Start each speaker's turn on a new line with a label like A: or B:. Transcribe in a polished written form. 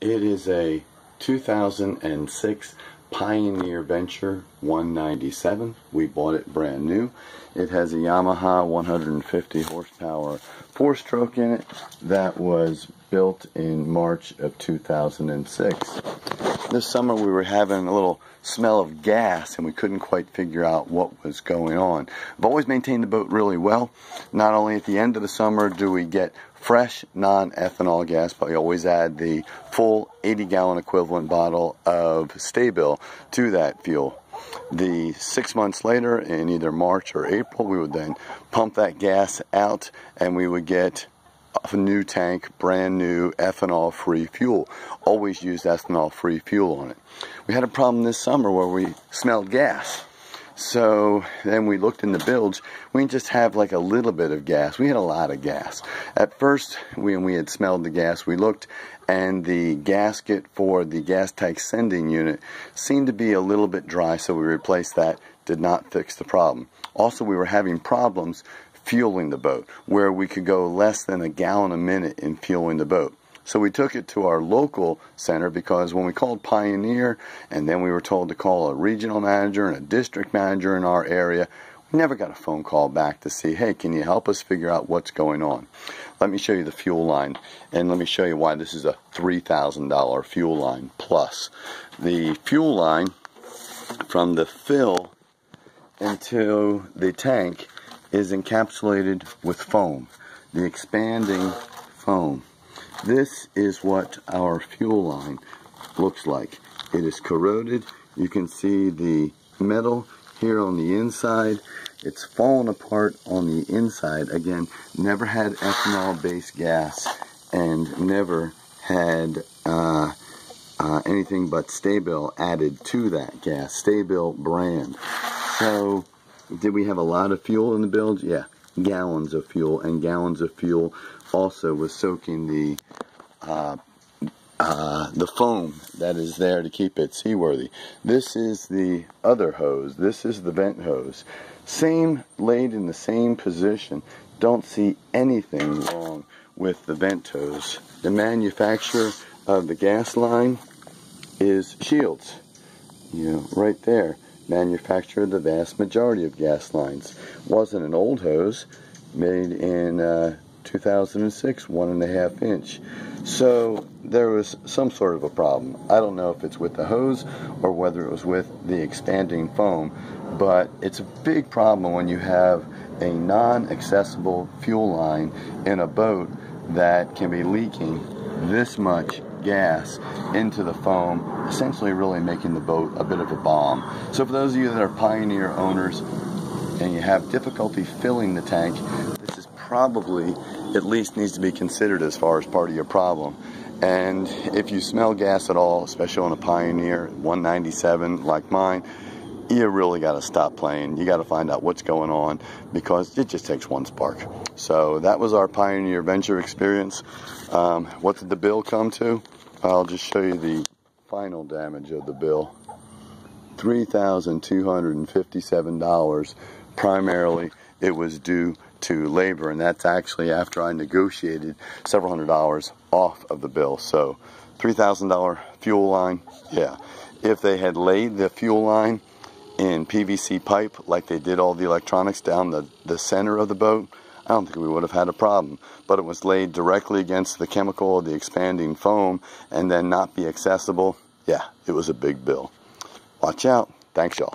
A: It is a 2006 Pioneer Venture 197. We bought it brand new. It has a Yamaha 150 horsepower 4-stroke in it that was built in March of 2006. This summer we were having a little smell of gas and we couldn't quite figure out what was going on. I've always maintained the boat really well. Not only at the end of the summer do we get fresh non-ethanol gas, but we always add the full 80-gallon equivalent bottle of Bilge to that fuel. The 6 months later, in either March or April, we would then pump that gas out and we would get a new tank, brand new ethanol-free fuel. Always used ethanol-free fuel on it. We had a problem this summer where we smelled gas. So then we looked in the bilge. We didn't just have like a little bit of gas. We had a lot of gas. At first, when we had smelled the gas, we looked and the gasket for the gas tank sending unit seemed to be a little bit dry, so we replaced that. Did not fix the problem. Also, we were having problems fueling the boat, where we could go less than a gallon a minute in fueling the boat. So we took it to our local center, because when we called Pioneer and then we were told to call a regional manager and a district manager in our area, we never got a phone call back to see, hey, can you help us figure out what's going on? Let me show you the fuel line, and let me show you why this is a $3,000 fuel line plus. The fuel line from the fill into the tank is encapsulated with foam, the expanding foam. This is what our fuel line looks like. It is corroded. You can see the metal here on the inside. It's fallen apart on the inside. Again, never had ethanol-based gas and never had anything but Bilge added to that gas, Bilge brand. So, did we have a lot of fuel in the bilge? Yeah, gallons of fuel, and gallons of fuel also was soaking the foam that is there to keep it seaworthy. This is the other hose. This is the vent hose. Same, laid in the same position. Don't see anything wrong with the vent hose. The manufacturer of the gas line is Shields. You know, right there. Manufactured the vast majority of gas lines. Wasn't an old hose, made in 2006, 1.5 inch. So there was some sort of a problem. I don't know if it's with the hose or whether it was with the expanding foam, but it's a big problem when you have a non-accessible fuel line in a boat that can be leaking this much gas into the foam, essentially really making the boat a bit of a bomb. So for those of you that are Pioneer owners and you have difficulty filling the tank, this is probably at least needs to be considered as far as part of your problem. And if you smell gas at all, especially on a Pioneer 197 like mine, you really got to stop playing. You got to find out what's going on, because it just takes one spark. So that was our Pioneer Venture experience. What did the bill come to? I'll just show you the final damage of the bill. $3,257. Primarily, it was due to labor, and that's actually after I negotiated several $100s off of the bill. So, $3,000 fuel line, yeah. If they had laid the fuel line in PVC pipe like they did all the electronics down the center of the boat, I don't think we would have had a problem. But it was laid directly against the chemical of the expanding foam and then not be accessible. Yeah, it was a big bill. Watch out. Thanks, y'all.